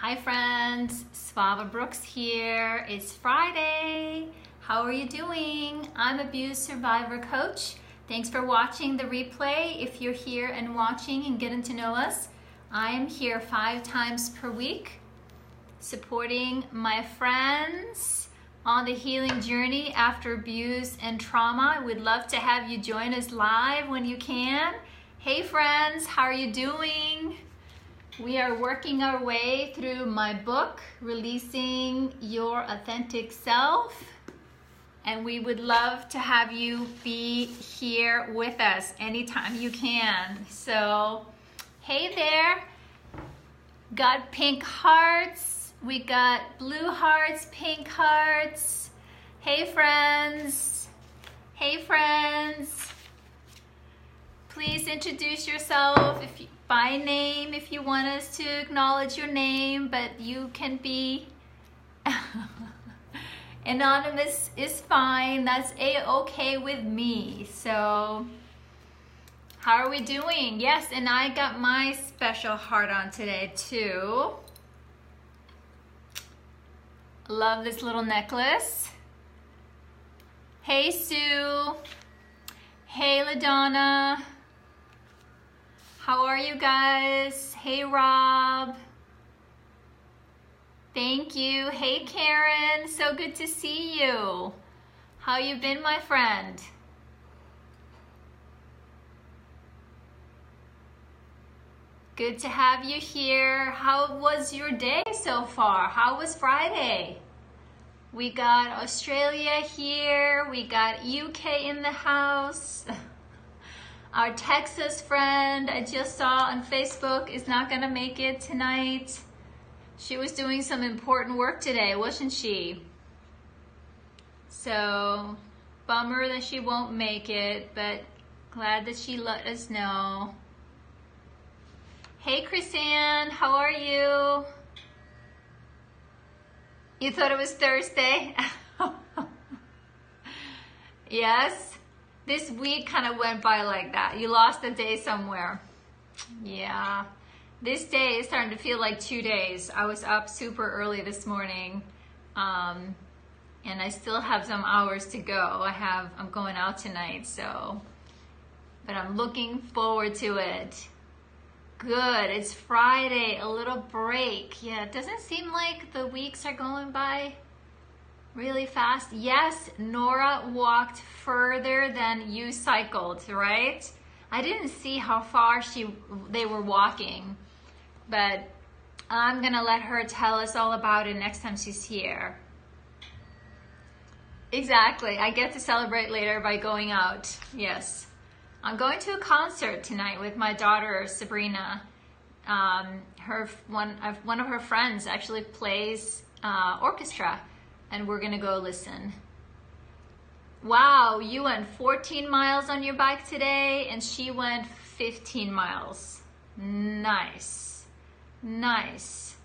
Hi friends, Svava Brooks here. It's Friday. How are you doing? I'm abuse survivor coach. Thanks for watching the replay. If you're here and watching and getting to know us, I am here 5 times per week supporting my friends on the healing journey after abuse and trauma. We'd love to have you join us live when you can. Hey friends, how are you doing? We are working our way through my book, Releasing Your Authentic Self, and we would love to have you be here with us anytime you can. So, hey there, got pink hearts, we got blue hearts, pink hearts. Hey friends, please introduce yourself by name if you want us to acknowledge your name, but you can be anonymous is fine. That's a-okay with me. So how are we doing? Yes, and I got my special heart on today too. Love this little necklace. Hey Sue. Hey LaDonna. How are you guys? Hey Rob. Thank you. Hey Karen, so good to see you. How you been, my friend? Good to have you here. How was your day so far? How was Friday? We got Australia here. We got UK in the house. Our Texas friend I just saw on Facebook is not gonna make it tonight. She was doing some important work today, wasn't she? So, bummer that she won't make it, but glad that she let us know. Hey Chrisanne, how are you? You thought it was Thursday? Yes? This week kind of went by like that. You lost a day somewhere. Yeah. This day is starting to feel like 2 days. I was up super early this morning, and I still have some hours to go. I'm going out tonight, so, but I'm looking forward to it. Good, it's Friday, a little break. Yeah, it doesn't seem like the weeks are going by really fast. Yes, Nora walked further than you cycled, right? I didn't see how far they were walking, but I'm gonna let her tell us all about it next time she's here. Exactly, I get to celebrate later by going out, yes. I'm going to a concert tonight with my daughter, Sabrina. One of her friends actually plays orchestra, and we're gonna go listen. Wow, you went 14 miles on your bike today, and she went 15 miles. Nice, nice.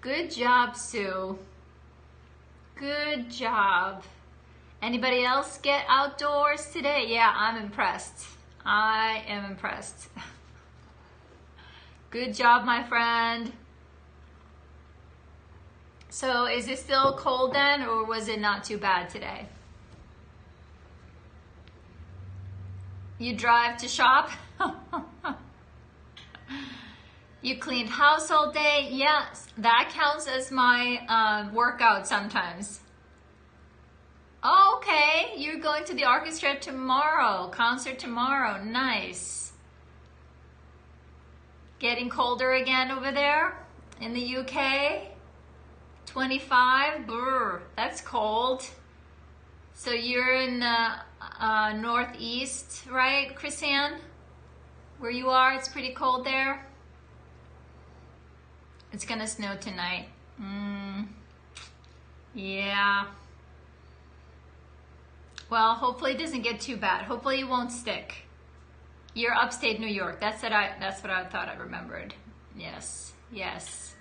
Good job, Sue. Good job. Anybody else get outdoors today? Yeah, I'm impressed. I am impressed. Good job, my friend. So is it still cold then, or was it not too bad today? You drive to shop? You cleaned house all day? Yes, that counts as my workout sometimes. Oh, okay, you're going to the orchestra tomorrow, concert tomorrow, nice. Getting colder again over there in the UK? 25, brr, that's cold. So you're in northeast, right, Chrisanne? Where you are, it's pretty cold there. It's gonna snow tonight. Yeah. Well, hopefully it doesn't get too bad. Hopefully it won't stick. You're upstate New York. That's what I thought I remembered. Yes, yes.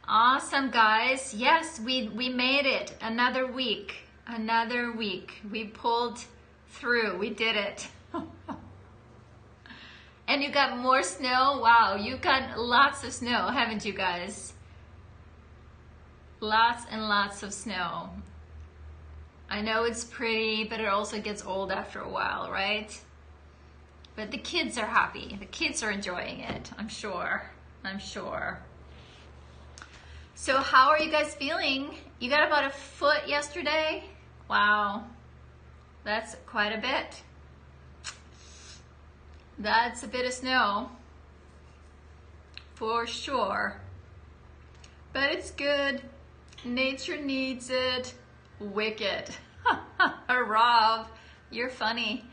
Awesome, guys. Yes, we made it. Another week. Another week. We pulled through. We did it. And you got more snow? Wow, you got lots of snow, haven't you guys? Lots and lots of snow. I know it's pretty, but it also gets old after a while, right? But the kids are happy. The kids are enjoying it, I'm sure. I'm sure. So how are you guys feeling? You got about a foot yesterday? Wow, that's quite a bit. That's a bit of snow, for sure. But it's good. Nature needs it. Wicked. Rob, you're funny.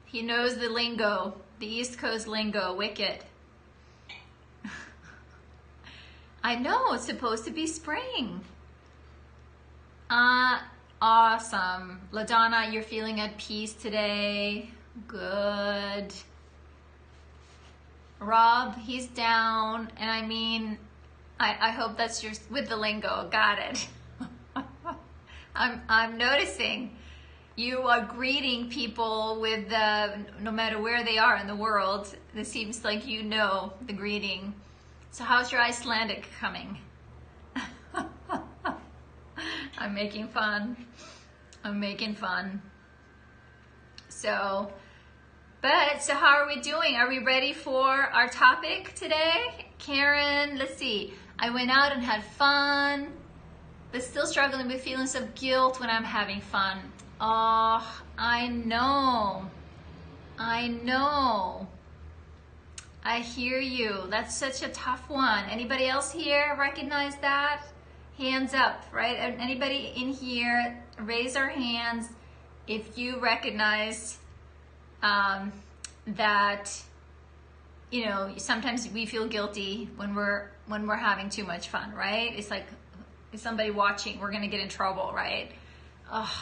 He knows the lingo, the East Coast lingo, wicked. I know, it's supposed to be spring. Awesome. LaDonna, you're feeling at peace today. Good. Rob, he's down, and I mean, I hope that's your, with the lingo, got it. I'm noticing you are greeting people with no matter where they are in the world, it seems like you know the greeting. So how's your Icelandic coming? I'm making fun. I'm making fun. So how are we doing? Are we ready for our topic today? Karen, let's see. I went out and had fun, but still struggling with feelings of guilt when I'm having fun. Oh, I know. I know. I hear you. That's such a tough one. Anybody else here recognize that? Hands up, right? Anybody in here, raise our hands if you recognize that, you know, sometimes we feel guilty when we're having too much fun, right? It's like, is somebody watching? We're gonna get in trouble, right? Oh,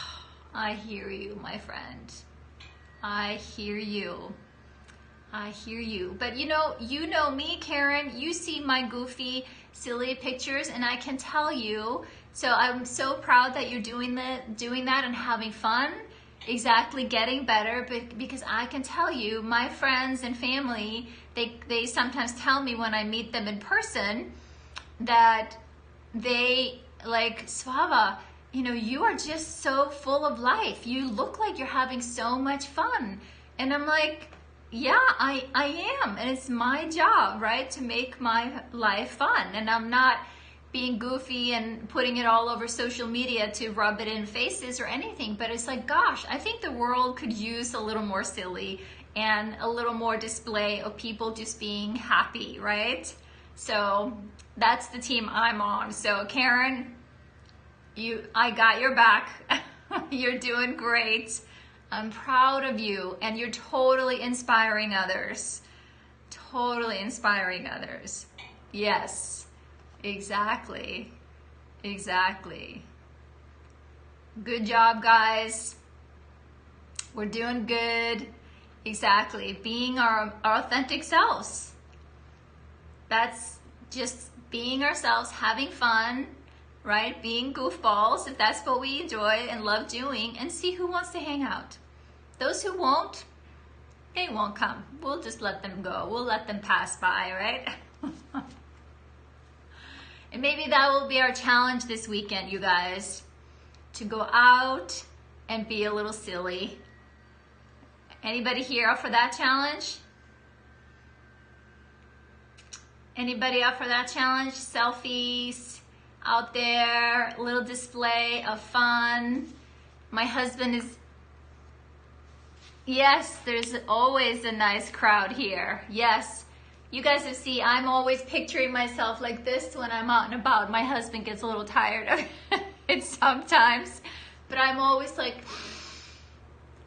I hear you, my friend. I hear you. I hear you. But you know me, Karen, you see my goofy, silly pictures, and I can tell you, so I'm so proud that you're doing that and having fun, exactly, getting better, because I can tell you, my friends and family, they sometimes tell me when I meet them in person that they like, Svava, you know, you are just so full of life. You look like you're having so much fun. And I'm like, yeah, I am, and it's my job, right, to make my life fun, and I'm not being goofy and putting it all over social media to rub it in faces or anything, but it's like, gosh, I think the world could use a little more silly and a little more display of people just being happy, right? So that's the team I'm on. So Karen, I got your back. You're doing great. I'm proud of you, and you're totally inspiring others. Totally inspiring others. Yes, exactly. Exactly. Good job, guys. We're doing good. Exactly. Being our authentic selves. That's just being ourselves, having fun, right? Being goofballs, if that's what we enjoy and love doing, and see who wants to hang out. Those who won't, they won't come. We'll just let them go. We'll let them pass by, right? And maybe that will be our challenge this weekend, you guys, to go out and be a little silly. Anybody here up for that challenge? Anybody up for that challenge? Selfies out there, a little display of fun. My husband is, yes, there's always a nice crowd here. Yes, you guys have seen, I'm always picturing myself like this when I'm out and about. My husband gets a little tired of it sometimes, but I'm always like,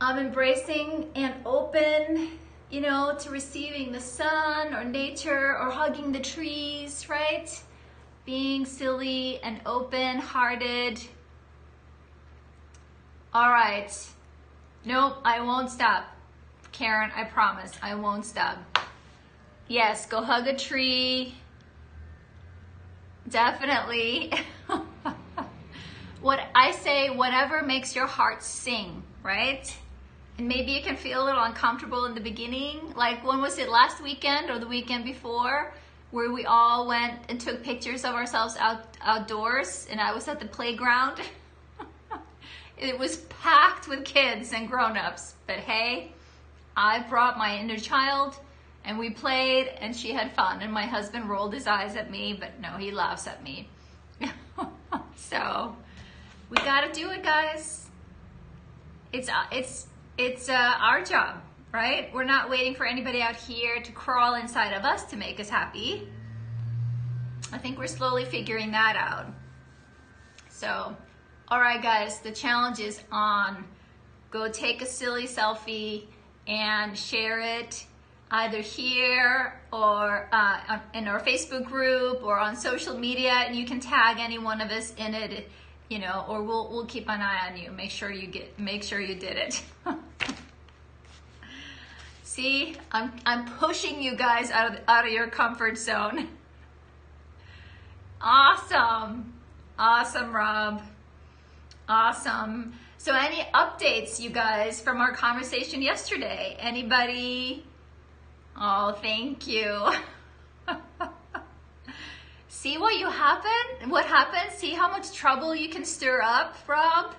I'm embracing and open, you know, to receiving the sun or nature or hugging the trees, right? Being silly and open-hearted. All right. Nope, I won't stop. Karen, I promise, I won't stop. Yes, go hug a tree. Definitely. What I say, whatever makes your heart sing, right? And maybe you can feel a little uncomfortable in the beginning. Like, when was it, last weekend or the weekend before? where we all went and took pictures of ourselves outdoors, and I was at the playground. It was packed with kids and grown-ups, but hey, I brought my inner child and we played and she had fun, and my husband rolled his eyes at me, but no, he laughs at me. So we gotta do it, guys. It's our job, right? We're not waiting for anybody out here to crawl inside of us to make us happy. I think we're slowly figuring that out. So, all right, guys, the challenge is on. Go take a silly selfie and share it either here or in our Facebook group or on social media, and you can tag any one of us in it, you know, or we'll keep an eye on you. Make sure you did it. See, I'm pushing you guys out of your comfort zone. Awesome, Rob. Awesome. So any updates, you guys, from our conversation yesterday? Anybody? Oh, thank you. See what happened? See how much trouble you can stir up, Rob?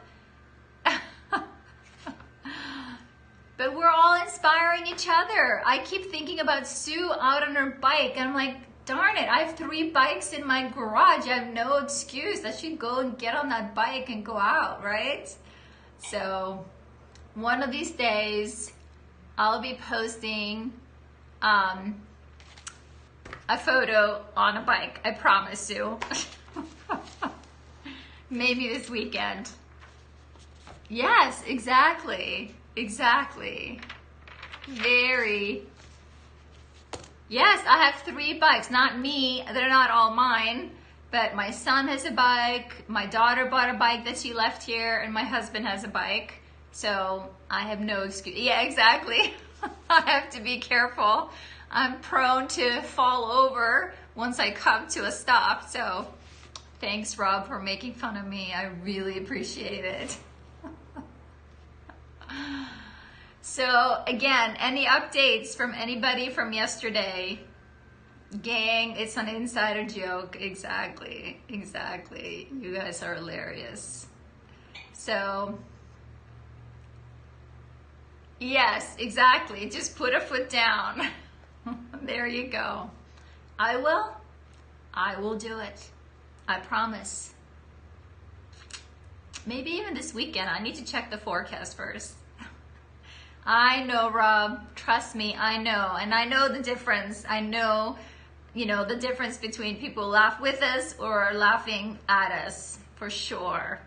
But we're all inspiring each other. I keep thinking about Sue out on her bike, and I'm like, darn it, I have 3 bikes in my garage. I have no excuse. I should go and get on that bike and go out, right? So one of these days, I'll be posting a photo on a bike. I promise you. Maybe this weekend. Yes, exactly. Exactly. Yes, I have 3 bikes, not me, they're not all mine, but my son has a bike, my daughter bought a bike that she left here, and my husband has a bike, so I have no excuse. Yeah, exactly. I have to be careful. I'm prone to fall over once I come to a stop, so thanks, Rob, for making fun of me. I really appreciate it. So again, any updates from anybody from yesterday? Gang, it's an insider joke. Exactly. You guys are hilarious. So, yes, exactly. Just put a foot down. There you go. I will do it. I promise. Maybe even this weekend. I need to check the forecast first. I know, Rob, trust me, I know. And I know the difference. I know, you know, the difference between people laugh with us or laughing at us, for sure.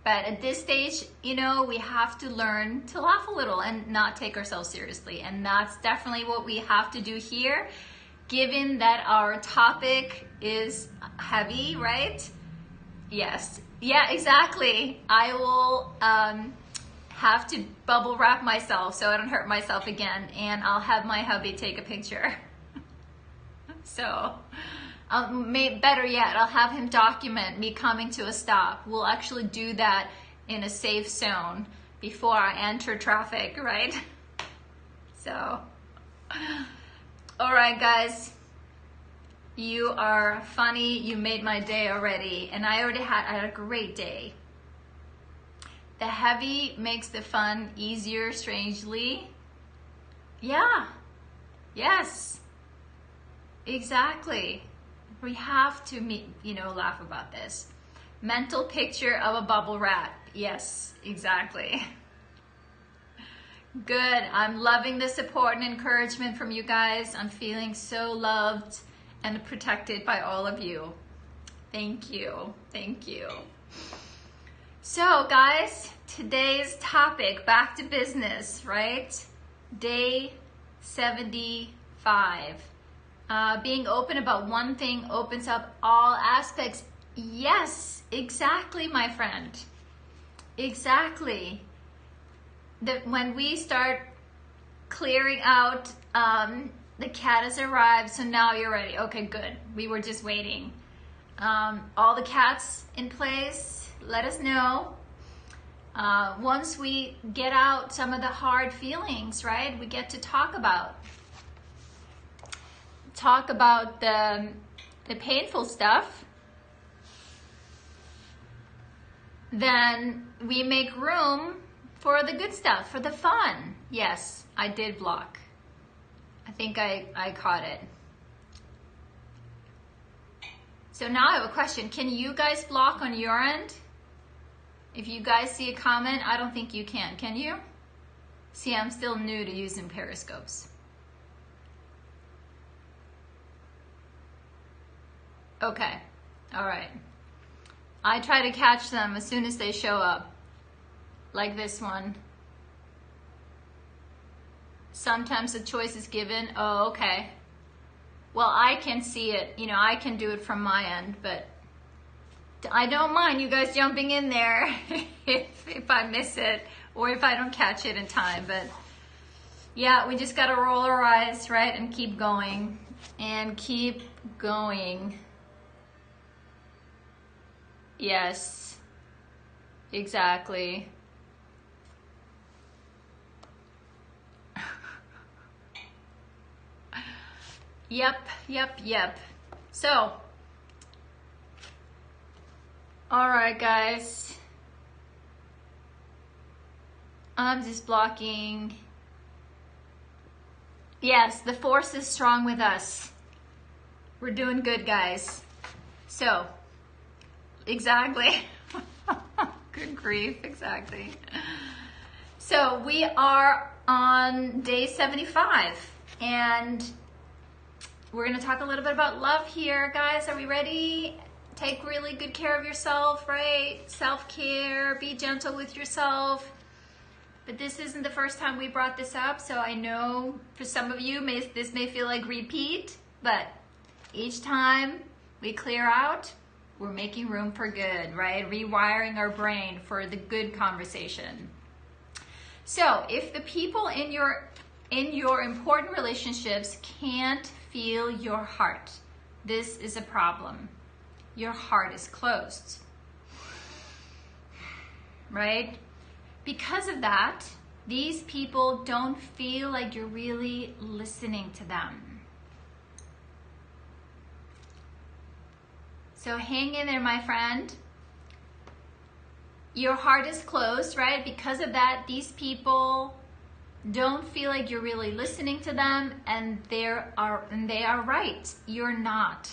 But at this stage, you know, we have to learn to laugh a little and not take ourselves seriously. And that's definitely what we have to do here, given that our topic is heavy, right? Yes, yeah, exactly. I will, have to bubble wrap myself so I don't hurt myself again, and I'll have my hubby take a picture. So, better yet, I'll have him document me coming to a stop. We'll actually do that in a safe zone before I enter traffic, right? So, all right, guys. You are funny. You made my day already, and I had a great day. The heavy makes the fun easier, strangely. Yeah. Yes. Exactly. We have to laugh about this. Mental picture of a bubble wrap. Yes, exactly. Good. I'm loving the support and encouragement from you guys. I'm feeling so loved and protected by all of you. Thank you. So guys, today's topic, back to business, right? Day 75. Being open about one thing opens up all aspects. Yes, exactly, my friend. Exactly. When we start clearing out, the cat has arrived, so now you're ready. Okay, good. We were just waiting. All the cats in place. Let us know. Once we get out some of the hard feelings, right? We get to talk about talk about the painful stuff, then we make room for the good stuff, for the fun. Yes, I did block. I think I caught it. So now I have a question. Can you guys block on your end? If you guys see a comment, I don't think you can you? See, I'm still new to using Periscopes. Okay, all right. I try to catch them as soon as they show up, like this one. Sometimes the choice is given. Oh, okay. Well, I can see it. You know, I can do it from my end, but I don't mind you guys jumping in there if I miss it or if I don't catch it in time. But yeah, we just got to roll our eyes, right, and keep going and keep going. Yes, exactly. Yep. So, all right, guys. I'm just blocking. Yes, the force is strong with us. We're doing good, guys. So, exactly. Good grief, exactly. So we are on day 75, and we're gonna talk a little bit about love here, guys. Are we ready? Take really good care of yourself, right? Self-care, be gentle with yourself. But this isn't the first time we brought this up, so I know for some of you, this may feel like repeat, but each time we clear out, we're making room for good, right? Rewiring our brain for the good conversation. So if the people in your important relationships can't feel your heart, this is a problem. Your heart is closed, right? Because of that, these people don't feel like you're really listening to them. So hang in there, my friend. Your heart is closed, right? Because of that, these people don't feel like you're really listening to them, and they are right. You're not.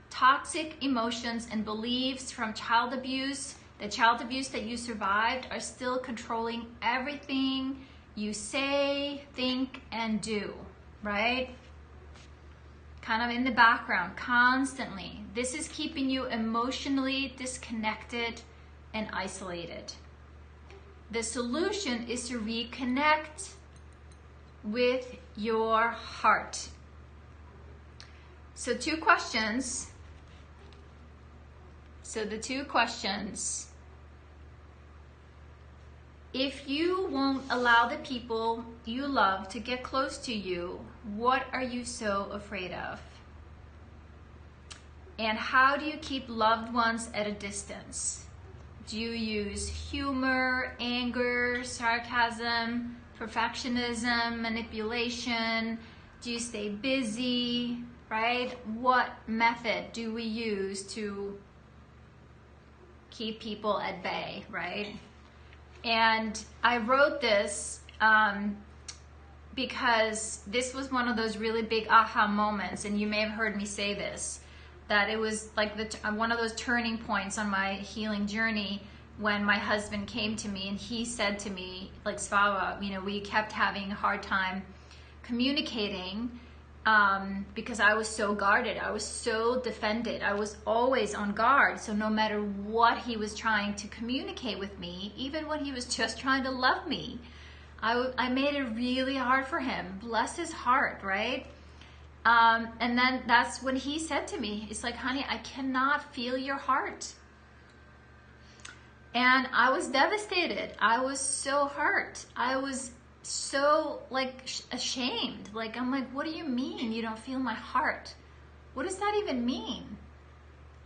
Toxic emotions and beliefs from child abuse, the child abuse that you survived, are still controlling everything you say, think, and do, right? Kind of in the background, constantly. This is keeping you emotionally disconnected and isolated. The solution is to reconnect with your heart. So the two questions. If you won't allow the people you love to get close to you, what are you so afraid of? And how do you keep loved ones at a distance? Do you use humor, anger, sarcasm, perfectionism, manipulation? Do you stay busy, right? What method do we use to keep people at bay, right? And I wrote this because this was one of those really big aha moments, and you may have heard me say this, that it was like one of those turning points on my healing journey when my husband came to me and he said to me, like, Svava, you know, we kept having a hard time communicating because I was so guarded, I was so defended, I was always on guard. So no matter what he was trying to communicate with me, even when he was just trying to love me, I made it really hard for him. Bless his heart, right? And then that's when he said to me, it's like, honey, I cannot feel your heart. And I was devastated. I was so hurt. I was so ashamed. I'm like, what do you mean you don't feel my heart? What does that even mean?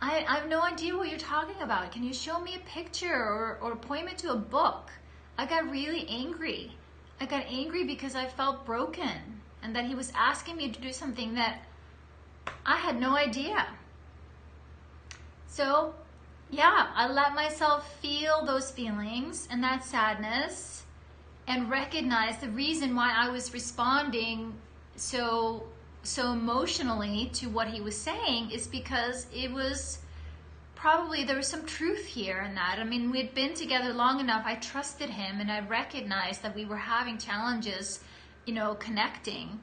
I have no idea what you're talking about. Can you show me a picture or point me to a book? I got really angry. I got angry because I felt broken and that he was asking me to do something that I had no idea. So yeah, I let myself feel those feelings and that sadness and recognize the reason why I was responding so emotionally to what he was saying is because it was probably, there was some truth here in that. I mean, we'd been together long enough. I trusted him and I recognized that we were having challenges, you know, connecting.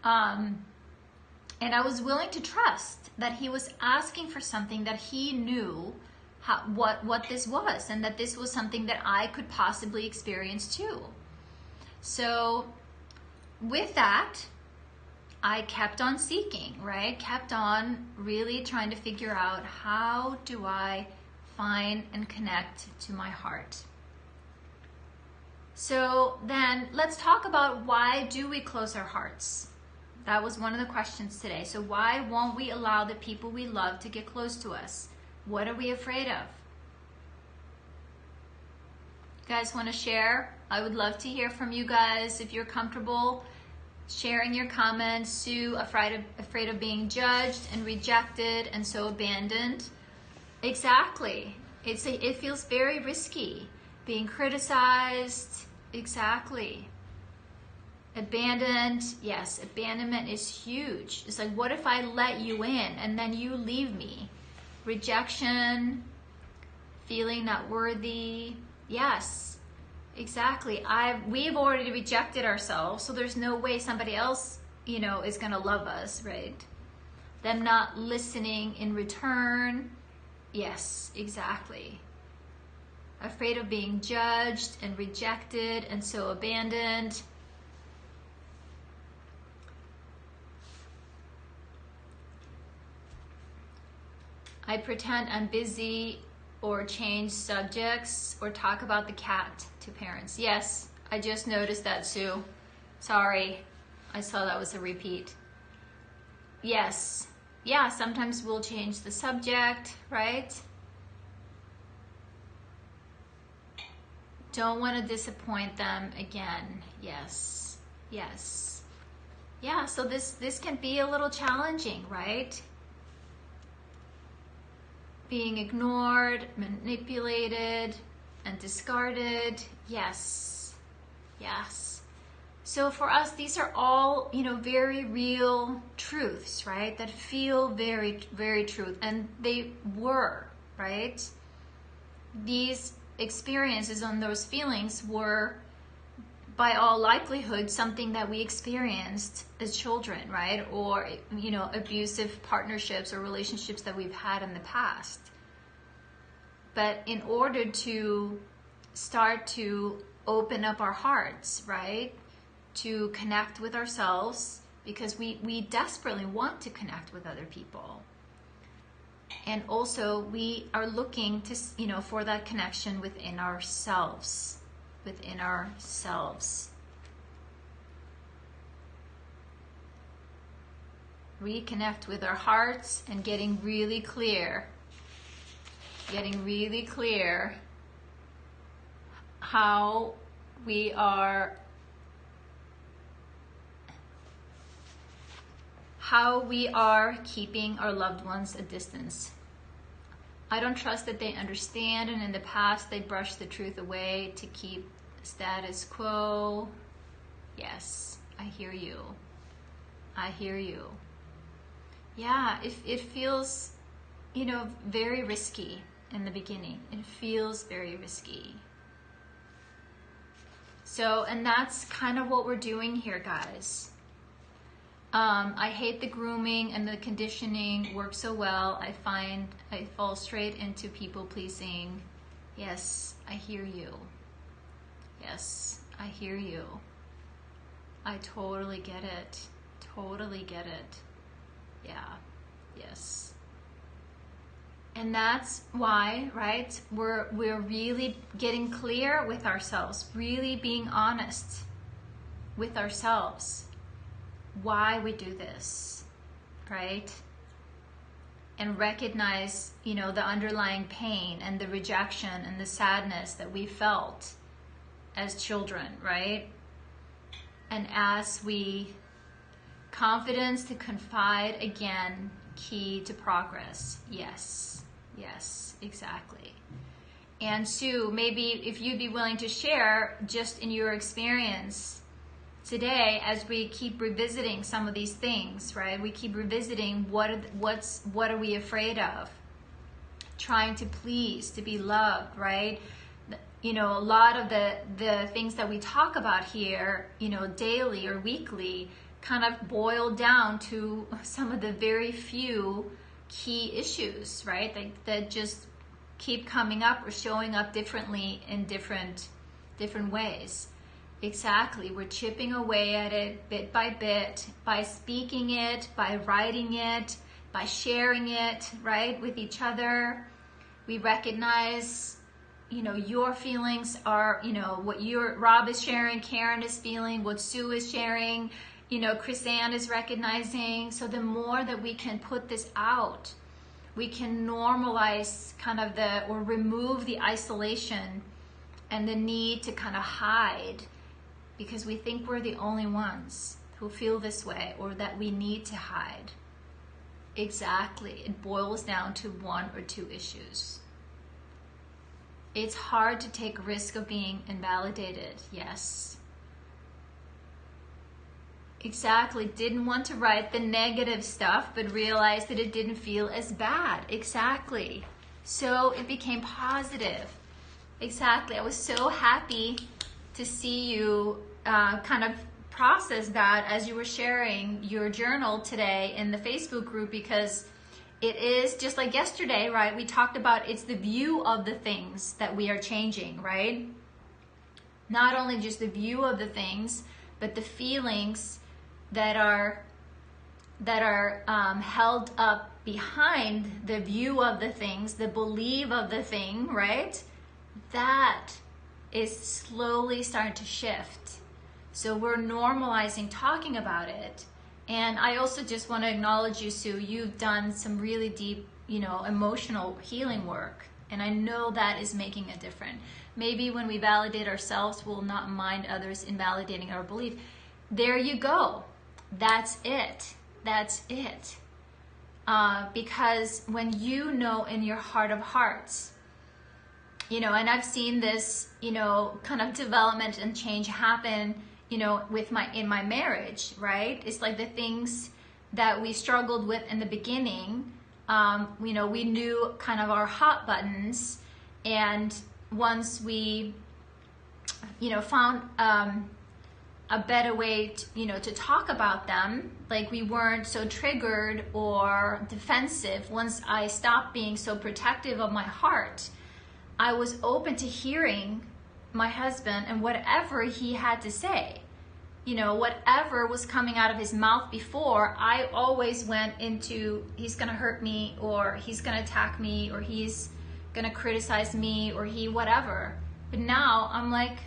And I was willing to trust that he was asking for something that he knew what this was, and that this was something that I could possibly experience too. So with that, I kept on seeking, right? Kept on really trying to figure out, how do I find and connect to my heart? So then let's talk about, why do we close our hearts? That was one of the questions today. So why won't we allow the people we love to get close to us? What are we afraid of? You guys want to share? I would love to hear from you guys. If you're comfortable sharing your comments. Sue, afraid of being judged and rejected and so abandoned. Exactly. It feels very risky. Being criticized. Exactly. Abandoned. Yes, abandonment is huge. It's like, what if I let you in and then you leave me? Rejection. Feeling not worthy. Yes, exactly. We've already rejected ourselves, so there's no way somebody else, you know, is gonna love us, right? Them not listening in return. Yes, exactly. Afraid of being judged and rejected and so abandoned. I pretend I'm busy, or change subjects, or talk about the cat to parents. Yes, I just noticed that, Sue. Sorry, I saw that was a repeat. Yes, yeah, sometimes we'll change the subject, right? Don't want to disappoint them again. Yes, yes. Yeah, so this can be a little challenging, right? Being ignored, manipulated, and discarded. Yes, yes. So for us, these are all, you know, very real truths, right? That feel very, very true. And they were, right? These experiences and those feelings were, by all likelihood, something that we experienced as children, right? Or, you know, abusive partnerships or relationships that we've had in the past. But in order to start to open up our hearts, right? To connect with ourselves, because we desperately want to connect with other people. And also we are looking to, you know, for that connection within ourselves. Within ourselves. Reconnect with our hearts and getting really clear how we are keeping our loved ones at distance. I don't trust that they understand, and in the past they brushed the truth away to keep status quo. Yes, I hear you. I hear you. Yeah, it feels, you know, very risky in the beginning. It feels very risky. So, and that's kind of what we're doing here, guys. I hate the grooming and the conditioning works so well. I find I fall straight into people pleasing. Yes, I hear you. Yes, I hear you. I totally get it. Totally get it. Yeah, yes. And that's why, right, we're really getting clear with ourselves, really being honest with ourselves. Why we do this, right? And recognize, you know, the underlying pain and the rejection and the sadness that we felt as children, right? And as we Confidence to confide again, key to progress. Yes, yes, exactly. And Sue, maybe if you'd be willing to share just in your experience today, as we keep revisiting some of these things, right? We keep revisiting what are we afraid of? Trying to please, to be loved, right? You know, a lot of the things that we talk about here, you know, daily or weekly, kind of boil down to some of the very few key issues, right? That just keep coming up or showing up differently in different ways. Exactly. We're chipping away at it bit by bit, by speaking it, by writing it, by sharing it, right, with each other. We recognize, you know, your feelings are, you know, what Rob is sharing, Karen is feeling, what Sue is sharing, you know, Chris-Ann is recognizing. So the more that we can put this out, we can normalize kind of or remove the isolation and the need to kind of hide, because we think we're the only ones who feel this way, or that we need to hide. Exactly. It boils down to one or two issues. It's hard to take a risk of being invalidated. Yes. Exactly. Didn't want to write the negative stuff, but realized that it didn't feel as bad. Exactly. So it became positive. Exactly. I was so happy to see you kind of process that as you were sharing your journal today in the Facebook group, because it is just like yesterday, right? We talked about it's the view of the things that we are changing, right? Not only just the view of the things, but the feelings that are held up behind the view of the things, the belief of the thing, right? That is slowly starting to shift. So we're normalizing talking about it. And I also just want to acknowledge you, Sue. You've done some really deep, you know, emotional healing work. And I know that is making a difference. Maybe when we validate ourselves, we'll not mind others invalidating our belief. There you go. That's it. That's it. Because when you know in your heart of hearts, you know, and I've seen this, you know, kind of development and change happen, you know, in my marriage, right? It's like the things that we struggled with in the beginning, you know, we knew kind of our hot buttons, and once we, you know, found a better way to, you know, to talk about them, like we weren't so triggered or defensive. Once I stopped being so protective of my heart, I was open to hearing my husband and whatever he had to say. You know, whatever was coming out of his mouth before, I always went into, he's gonna hurt me, or he's gonna attack me, or he's gonna criticize me, or whatever. But now I'm like,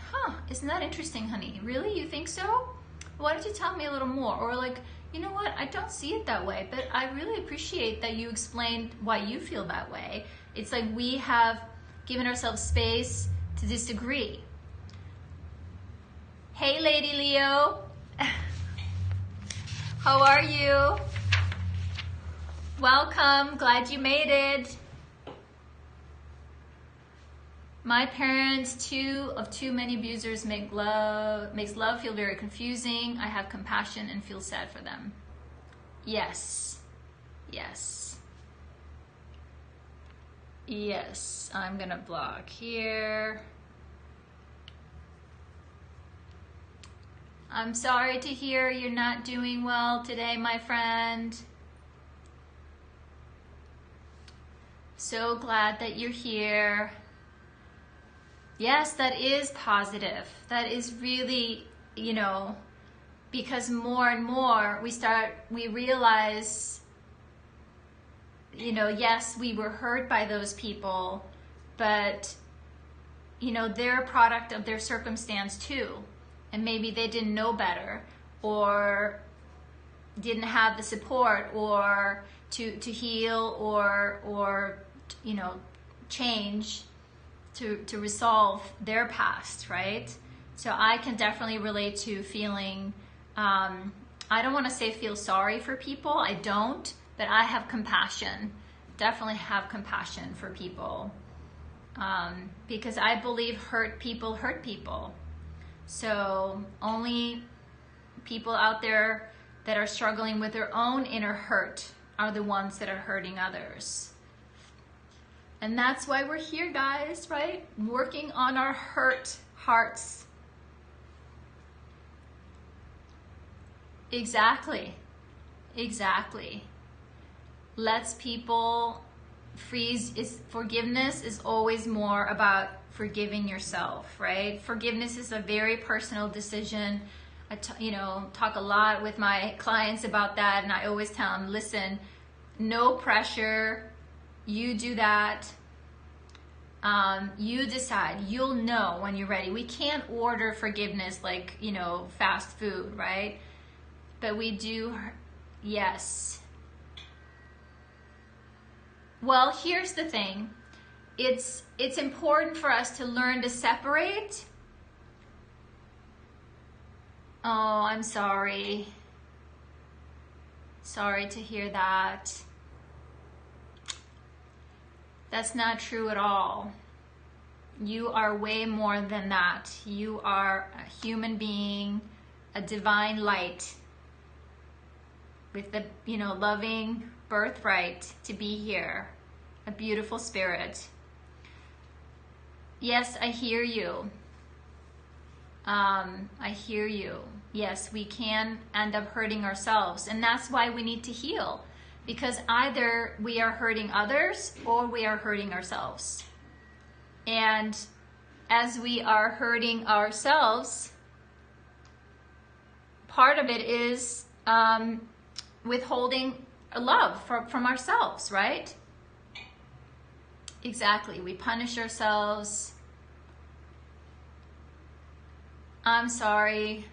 isn't that interesting, honey? Really? You think so? Why don't you tell me a little more? Or like, you know what? I don't see it that way, but I really appreciate that you explained why you feel that way. It's like we have given ourselves space to disagree. Hey, Lady Leo. How are you? Welcome. Glad you made it. My parents, too many abusers makes love feel very confusing. I have compassion and feel sad for them. Yes. Yes. Yes. I'm gonna block here. I'm sorry to hear you're not doing well today, my friend. So glad that you're here. Yes, that is positive. That is really, you know, because more and more we realize, you know, yes, we were hurt by those people, but, you know, they're a product of their circumstance too. And maybe they didn't know better, or didn't have the support, or to heal, or you know, change to resolve their past, right? So I can definitely relate to feeling I don't want to say feel sorry for people. I don't, but I have compassion. Definitely have compassion for people. Because I believe hurt people hurt people. So only people out there that are struggling with their own inner hurt are the ones that are hurting others. And that's why we're here, guys, right? Working on our hurt hearts. Exactly. Exactly. Lets people freeze. Forgiveness is always more about forgiving yourself, right? Forgiveness is a very personal decision. I talk a lot with my clients about that, and I always tell them, listen, no pressure. You do that. You decide. You'll know when you're ready. We can't order forgiveness like, fast food, right? But we do, yes. Well, here's the thing. It's important for us to learn to separate. Oh, I'm sorry. Sorry to hear that. That's not true at all. You are way more than that. You are a human being, a divine light with the, loving birthright to be here, a beautiful spirit. Yes, I hear you. I hear you. Yes, we can end up hurting ourselves, and that's why we need to heal, because either we are hurting others or we are hurting ourselves. And as we are hurting ourselves, part of it is withholding love from ourselves, right? Exactly. We punish ourselves. I'm sorry.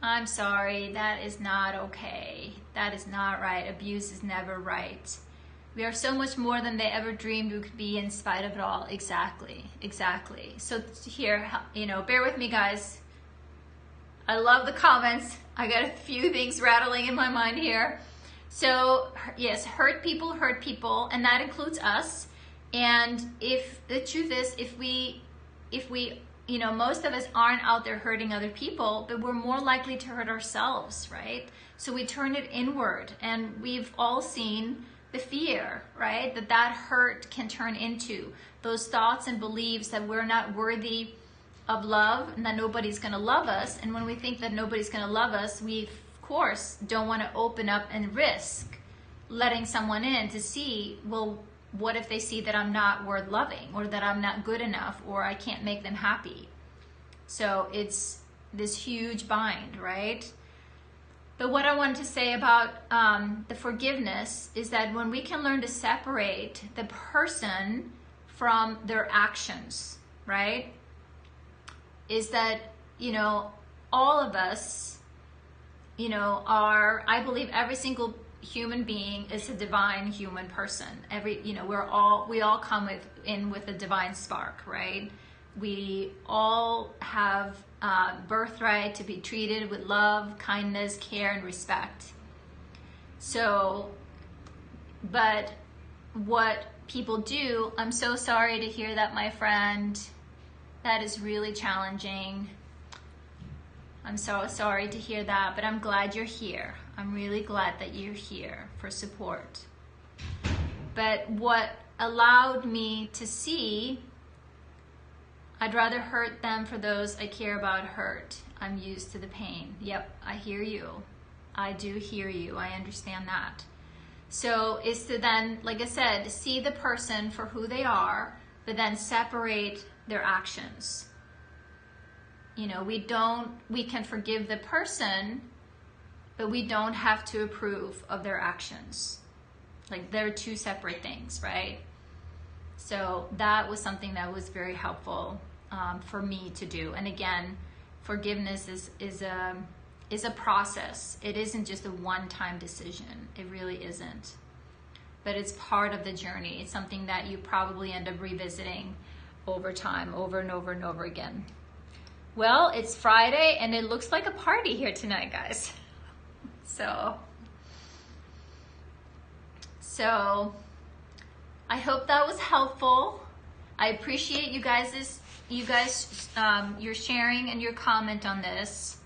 I'm sorry. That is not okay. That is not right. Abuse is never right. We are so much more than they ever dreamed we could be in spite of it all. Exactly. Exactly. So here, bear with me, guys. I love the comments. I got a few things rattling in my mind here. So yes, hurt people, and that includes us. And if the truth is, if we, most of us aren't out there hurting other people, but we're more likely to hurt ourselves, right? So we turn it inward, and we've all seen the fear, right? That hurt can turn into those thoughts and beliefs that we're not worthy of love and that nobody's going to love us. And when we think that nobody's going to love us, we of course don't want to open up and risk letting someone in to see, well, what if they see that I'm not worth loving, or that I'm not good enough, or I can't make them happy? So it's this huge bind, right? But what I wanted to say about the forgiveness is that when we can learn to separate the person from their actions, right? Is that, all of us, I believe every single human being is a divine human person. We all come in with a divine spark, right? We all have birthright to be treated with love, kindness, care, and respect. So, but what people do, I'm so sorry to hear that, my friend. That is really challenging. I'm so sorry to hear that, but I'm glad you're here. I'm really glad that you're here for support. But what allowed me to see, I'd rather hurt them for those I care about hurt. I'm used to the pain. Yep, I hear you. I do hear you. I understand that. So it's to then, like I said, see the person for who they are, but then separate their actions. We can forgive the person, but we don't have to approve of their actions. Like, they're two separate things, right? So that was something that was very helpful for me to do. And again, forgiveness is a process. It isn't just a one-time decision. It really isn't. But it's part of the journey. It's something that you probably end up revisiting over time, over and over and over again. Well, it's Friday, and it looks like a party here tonight, guys. So I hope that was helpful. I appreciate you guys, your sharing and your comment on this.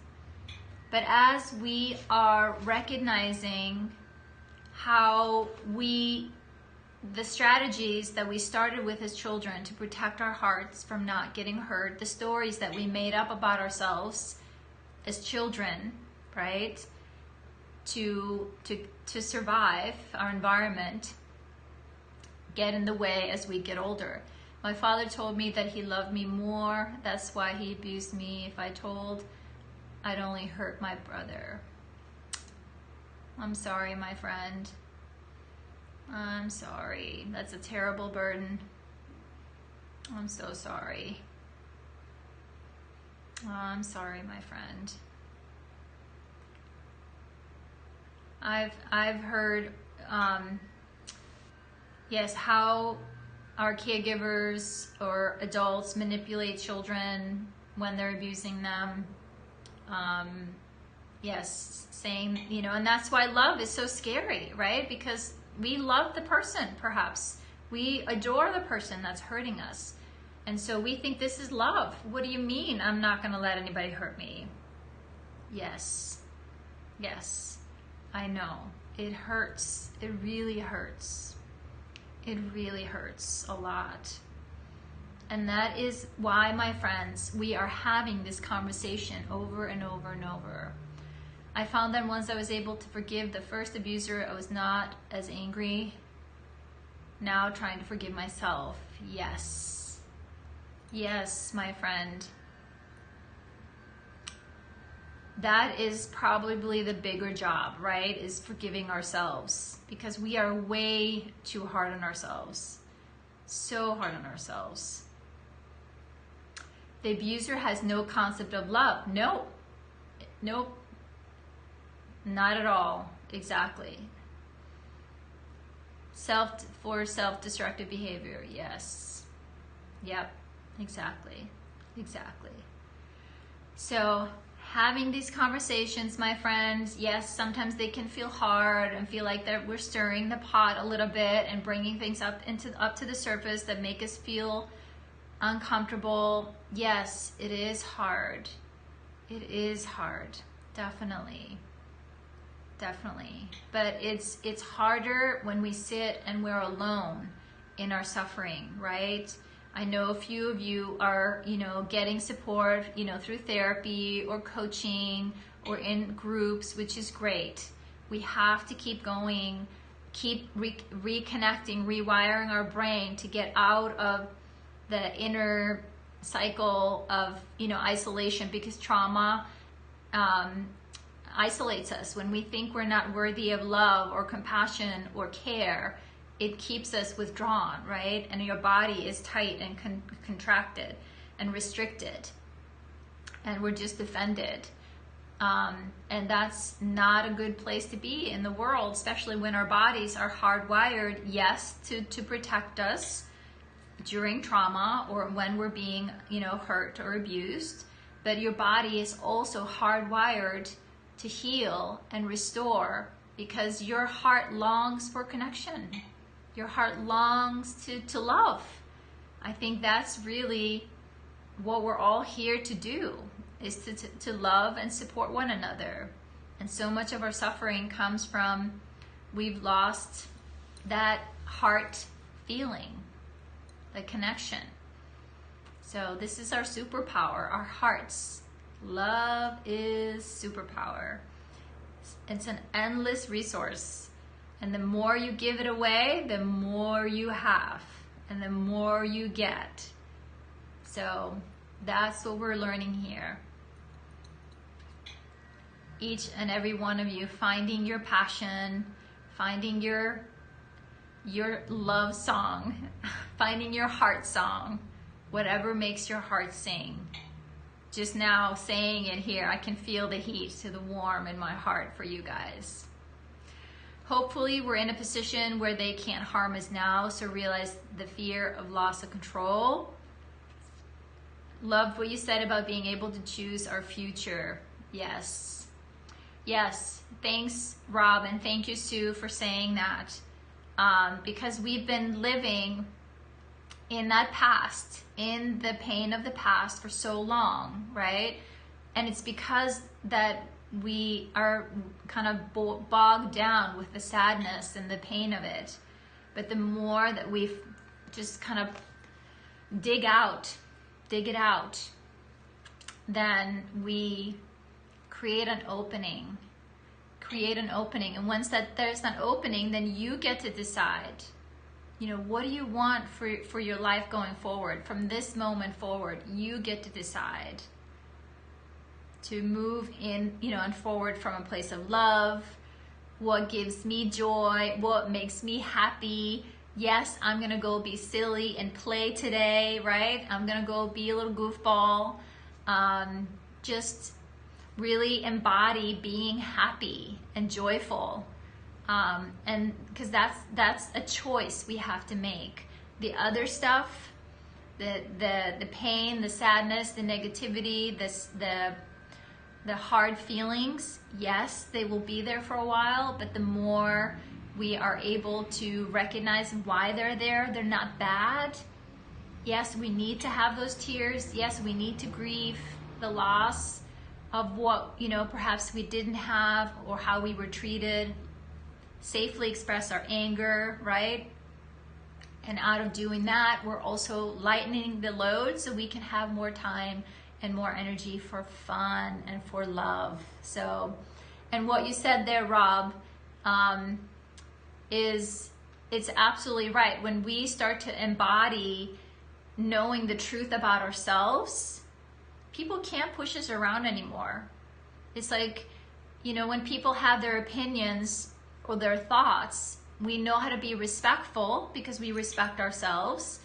But as we are recognizing how the strategies that we started with as children to protect our hearts from not getting hurt, the stories that we made up about ourselves as children, right? To survive our environment, get in the way as we get older. My father told me that he loved me more. That's why he abused me. If I told, I'd only hurt my brother. I'm sorry, my friend. I'm sorry. That's a terrible burden. I'm so sorry. I'm sorry, my friend. I've heard, yes, how our caregivers or adults manipulate children when they're abusing them. Yes, saying, and that's why love is so scary, right? Because we love the person, perhaps. We adore the person that's hurting us. And so we think this is love. What do you mean I'm not going to let anybody hurt me? Yes. Yes. I know. It hurts. It really hurts. It really hurts a lot. And that is why, my friends, we are having this conversation over and over and over. I found that once I was able to forgive the first abuser, I was not as angry. Now trying to forgive myself. Yes. Yes, my friend. That is probably the bigger job, right? Is forgiving ourselves, because we are way too hard on ourselves. So hard on ourselves. The abuser has no concept of love. No. Nope. Not at all. Exactly. Self-destructive behavior. Yes. Yep. Exactly. Exactly. So having these conversations, my friends, yes, sometimes they can feel hard and feel like that we're stirring the pot a little bit and bringing things up to the surface that make us feel uncomfortable. Yes, it is hard. It is hard. Definitely. Definitely. But it's harder when we sit and we're alone in our suffering, right? I know a few of you are, getting support, through therapy or coaching or in groups, which is great. We have to keep going, keep reconnecting, rewiring our brain to get out of the inner cycle of, isolation, because trauma isolates us. When we think we're not worthy of love or compassion or care, it keeps us withdrawn, right? And your body is tight and contracted and restricted, and we're just defended. And that's not a good place to be in the world, especially when our bodies are hardwired, yes, to protect us during trauma or when we're being, hurt or abused. But your body is also hardwired to heal and restore, because your heart longs for connection. Your heart longs to love. I think that's really what we're all here to do, is to love and support one another. And so much of our suffering comes from we've lost that heart feeling, the connection. So this is our superpower, our hearts. Love is superpower. It's an endless resource. And the more you give it away, the more you have, and the more you get. So that's what we're learning here. Each and every one of you finding your passion, finding your love song, finding your heart song, whatever makes your heart sing. Just now saying it here, I can feel the heat to the warm in my heart for you guys. Hopefully we're in a position where they can't harm us now, so realize the fear of loss of control. Loved what you said about being able to choose our future. Yes. Yes, thanks, Rob, and thank you, Sue, for saying that. Because we've been living in that past, in the pain of the past for so long, right? And it's because that we are kind of bogged down with the sadness and the pain of it. But the more that we just kind of dig it out, then we create an opening. And once there's that opening, then you get to decide, you know, what do you want for your life going forward? From this moment forward, you get to decide to move in, you know, and forward from a place of love. What gives me joy? What makes me happy? Yes, I'm gonna go be silly and play today, right? I'm gonna go be a little goofball. Just really embody being happy and joyful. And because that's a choice we have to make. The other stuff, the pain, the sadness, the negativity, the hard feelings, yes, they will be there for a while, but the more we are able to recognize why they're there, they're not bad. Yes, we need to have those tears. Yes, we need to grieve the loss of what, you know, perhaps we didn't have or how we were treated. Safely express our anger, right? And out of doing that, we're also lightening the load so we can have more time and more energy for fun and for love. So, and what you said there, Rob, it's absolutely right. When we start to embody knowing the truth about ourselves, people can't push us around anymore. It's like, you know, when people have their opinions or their thoughts, we know how to be respectful because we respect ourselves,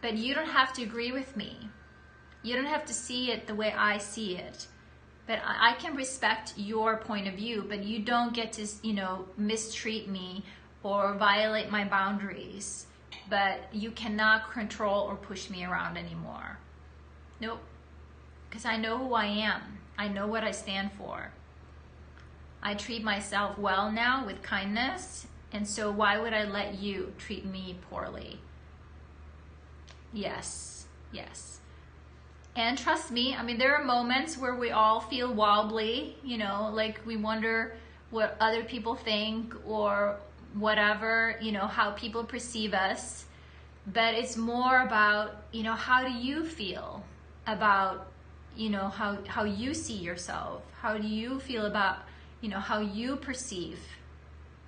but you don't have to agree with me. You don't have to see it the way I see it. But I can respect your point of view, but you don't get to, you know, mistreat me or violate my boundaries. But you cannot control or push me around anymore. Nope. Because I know who I am. I know what I stand for. I treat myself well now with kindness, and so why would I let you treat me poorly? Yes, yes. And trust me, I mean, there are moments where we all feel wobbly, you know, like we wonder what other people think or whatever, you know, how people perceive us. But it's more about, you know, how do you feel about, you know, how you see yourself? How do you feel about, you know, how you perceive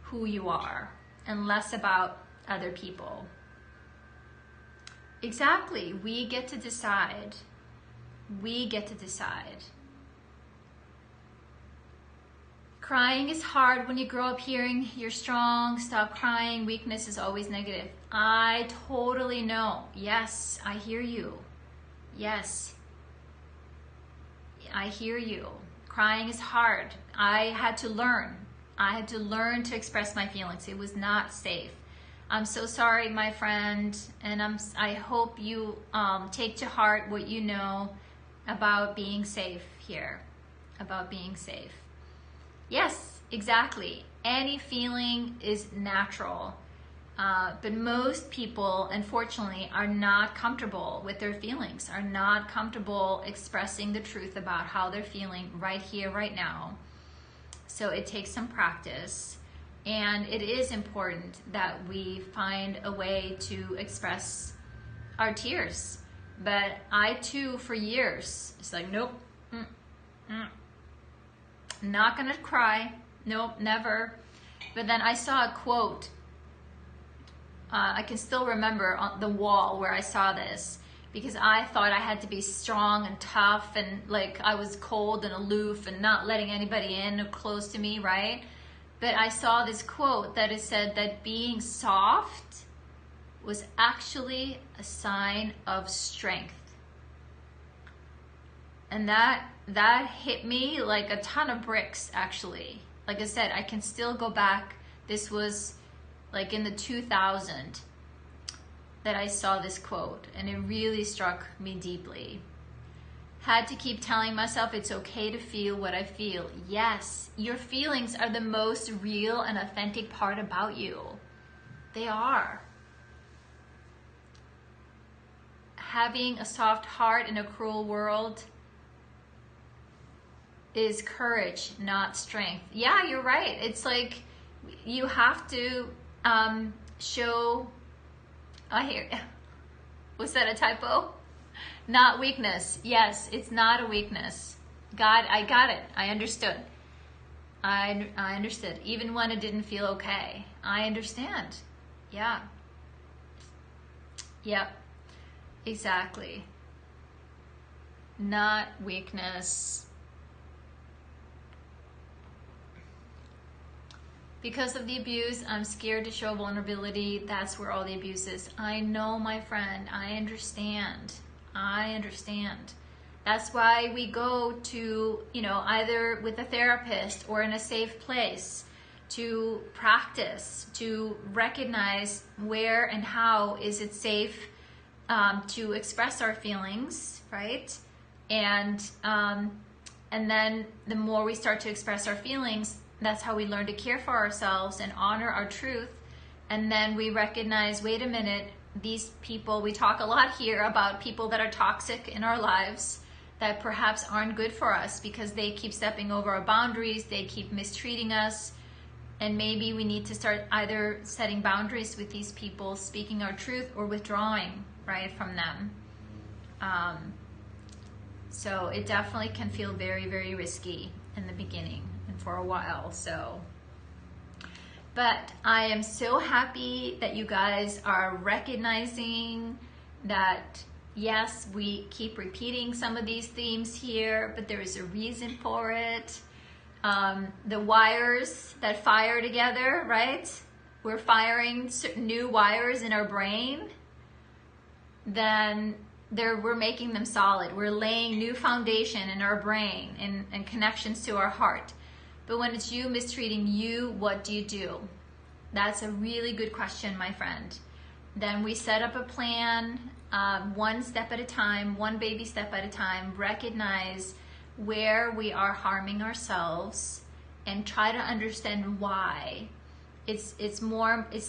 who you are, and less about other people? Exactly. We get to decide. We get to decide. Crying is hard when you grow up hearing you're strong, stop crying, weakness is always negative. I totally know. Yes, I hear you. Yes, I hear you. Crying is hard. I had to learn. I had to learn to express my feelings. It was not safe. I'm so sorry, my friend, and I hope you take to heart what you know about being safe here, about being safe. Yes, exactly. Any feeling is natural, but most people, unfortunately, are not comfortable with their feelings, are not comfortable expressing the truth about how they're feeling right here, right now. So it takes some practice, and it is important that we find a way to express our tears. But I too, for years, it's like, nope, not gonna cry, nope, never. But then I saw a quote, I can still remember on the wall where I saw this, because I thought I had to be strong and tough and like I was cold and aloof and not letting anybody in or close to me, right? But I saw this quote that it said that being soft was actually a sign of strength. And that hit me like a ton of bricks, actually. Like I said, I can still go back. This was like in the 2000 that I saw this quote, and it really struck me deeply. Had to keep telling myself it's okay to feel what I feel. Yes, your feelings are the most real and authentic part about you. They are. Having a soft heart in a cruel world is courage, not strength. Yeah, you're right. It's like you have to show, I hear, was that a typo? Not weakness. Yes, it's not a weakness. God, I got it. I understood. I understood. Even when it didn't feel okay. I understand. Yeah. Yep. Exactly. Not weakness. Because of the abuse, I'm scared to show vulnerability. That's where all the abuse is. I know, my friend. I understand. I understand. That's why we go to, either with a therapist or in a safe place to practice, to recognize where and how is it safe to express our feelings, right? And then the more we start to express our feelings, that's how we learn to care for ourselves and honor our truth. And then we recognize, wait a minute, these people, we talk a lot here about people that are toxic in our lives that perhaps aren't good for us because they keep stepping over our boundaries, they keep mistreating us, and maybe we need to start either setting boundaries with these people, speaking our truth, or withdrawing, right, from them. So it definitely can feel very, very risky in the beginning and for a while, so. But I am so happy that you guys are recognizing that, yes, we keep repeating some of these themes here, but there is a reason for it. The wires that fire together, right? We're firing new wires in our brain. Then we're making them solid. We're laying new foundation in our brain and connections to our heart. But when it's you mistreating you, what do you do? That's a really good question, my friend. Then we set up a plan, one step at a time, one baby step at a time, recognize where we are harming ourselves and try to understand why. It's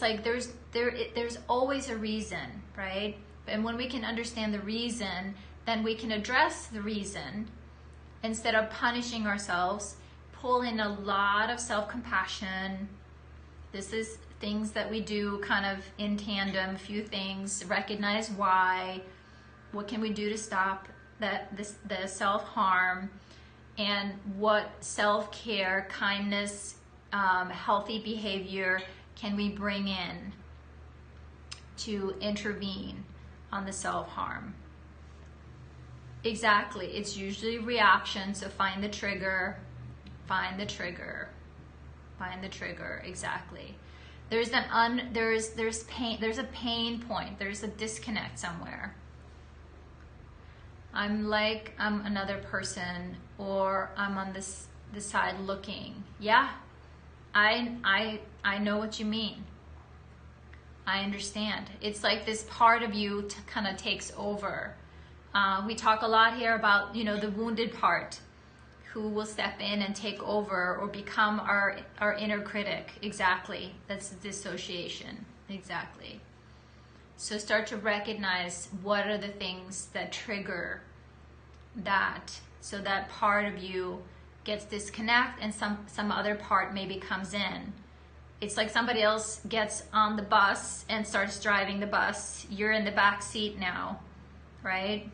like there's always a reason, right? And when we can understand the reason, then we can address the reason instead of punishing ourselves. Pull in a lot of self-compassion. This is things that we do kind of in tandem, a few things, recognize why, what can we do to stop the self-harm, and what self-care, kindness, healthy behavior can we bring in to intervene on the self-harm. Exactly, it's usually reaction, so find the trigger, exactly. There's pain, there's a pain point, there's a disconnect somewhere. I'm another person, or I'm on this side looking. Yeah, I know what you mean. I understand. It's like this part of you kind of takes over. We talk a lot here about, the wounded part, who will step in and take over or become our inner critic. Exactly. That's dissociation. Exactly. So start to recognize what are the things that trigger that, so that part of you gets disconnect and some other part maybe comes in. It's like somebody else gets on the bus and starts driving the bus. You're in the back seat now, right?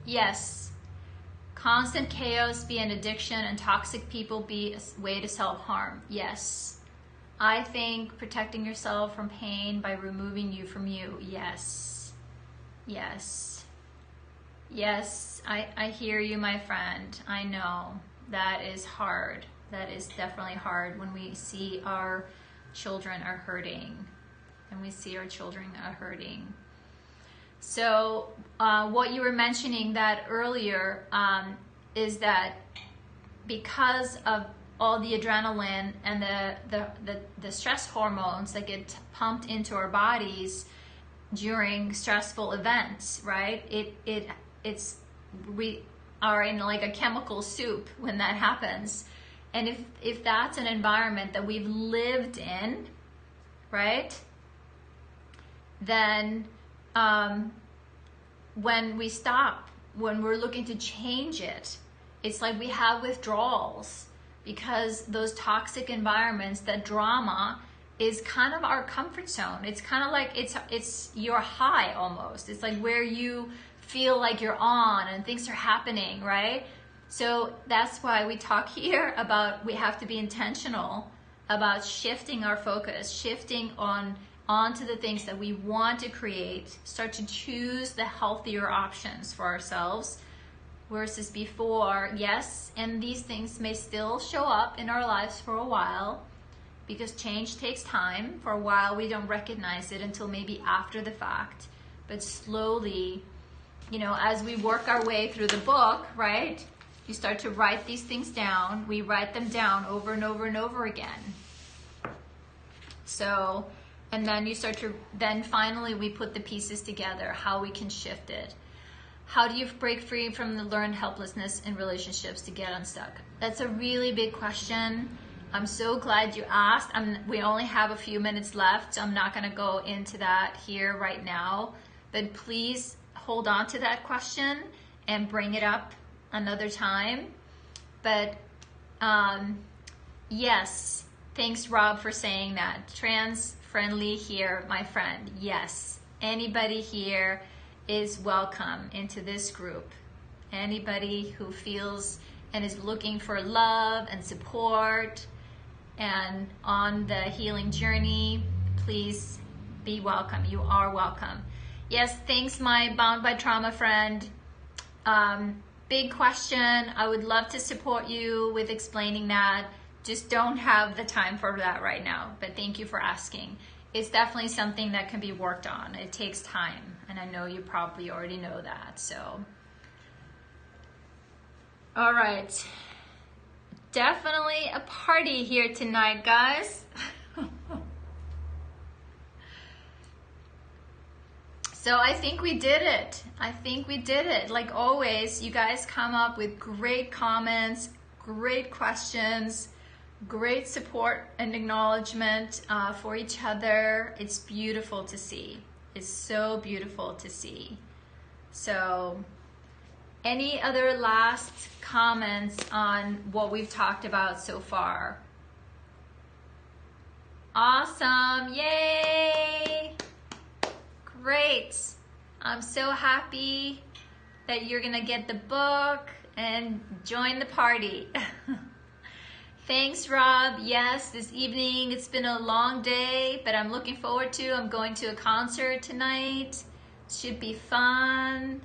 Yes. Constant chaos be an addiction and toxic people be a way to self-harm. Yes. I think protecting yourself from pain by removing you from you. Yes. Yes. Yes. I hear you, my friend. I know. That is hard. That is definitely hard when we see our children are hurting. And we see our children are hurting. So what you were mentioning that earlier is that because of all the adrenaline and the stress hormones that get pumped into our bodies, during stressful events, right? We are in like a chemical soup when that happens. And if that's an environment that we've lived in, right, then when we're looking to change it, it's like we have withdrawals, because those toxic environments, that drama is kind of our comfort zone. It's kind of like it's your high almost. It's like where you feel like you're on and things are happening, right? So that's why we talk here about we have to be intentional about shifting our focus, shifting onto the things that we want to create, start to choose the healthier options for ourselves versus before. Yes, and these things may still show up in our lives for a while, because change takes time. For a while we don't recognize it until maybe after the fact, but slowly, as we work our way through the book, right, you start to write these things down. We write them down over and over and over again. So, and then finally we put the pieces together, how we can shift it. How do you break free from the learned helplessness in relationships to get unstuck? That's a really big question. I'm so glad you asked. We only have a few minutes left, so I'm not going to go into that here right now. But please hold on to that question and bring it up another time. But yes, thanks Rob for saying that. Trans friendly here, my friend. Yes, anybody here is welcome into this group. Anybody who feels and is looking for love and support and on the healing journey, please be welcome. You are welcome. Yes, thanks my Bound by Trauma friend. Big question. I would love to support you with explaining that. Just don't have the time for that right now, but thank you for asking. It's definitely something that can be worked on. It takes time, and I know you probably already know that, so. All right. Definitely a party here tonight, guys. So I think we did it. I think we did it. Like always, you guys come up with great comments, great questions, great support and acknowledgement for each other. It's beautiful to see. It's so beautiful to see. So any other last comments on what we've talked about so far? Awesome, yay! Great. I'm so happy that you're gonna get the book and join the party. Thanks, Rob. Yes, this evening, it's been a long day, but I'm looking forward to, I'm going to a concert tonight. Should be fun.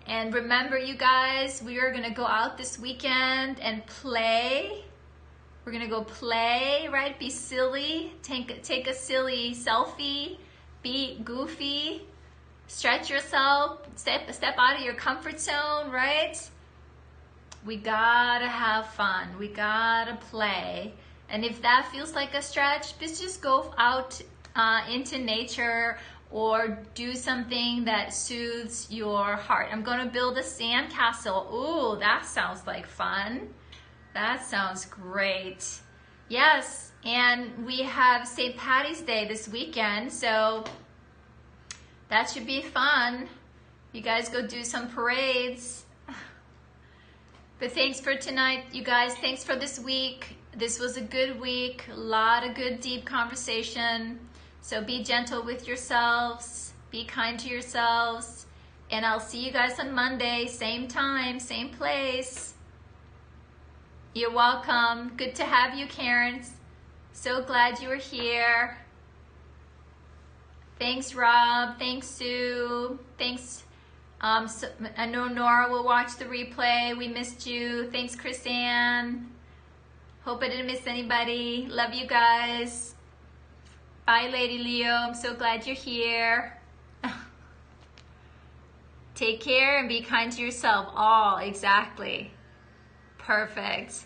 And remember, you guys, we are gonna go out this weekend and play. We're gonna go play, right? Be silly, take a silly selfie, be goofy, stretch yourself, step out of your comfort zone, right? We gotta have fun, we gotta play. And if that feels like a stretch, just go out into nature or do something that soothes your heart. I'm gonna build a sand castle. Ooh, that sounds like fun. That sounds great. Yes, and we have St. Patty's Day this weekend, so that should be fun. You guys go do some parades. But thanks for tonight, you guys. Thanks for this week. This was a good week. A lot of good, deep conversation. So be gentle with yourselves. Be kind to yourselves. And I'll see you guys on Monday. Same time, same place. You're welcome. Good to have you, Karen. So glad you were here. Thanks, Rob. Thanks, Sue. Thanks. So, I know Nora will watch the replay. We missed you. Thanks, Chris-Ann. Hope I didn't miss anybody. Love you guys. Bye, Lady Leo. I'm so glad you're here. Take care and be kind to yourself. All exactly. Perfect.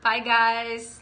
Bye, guys.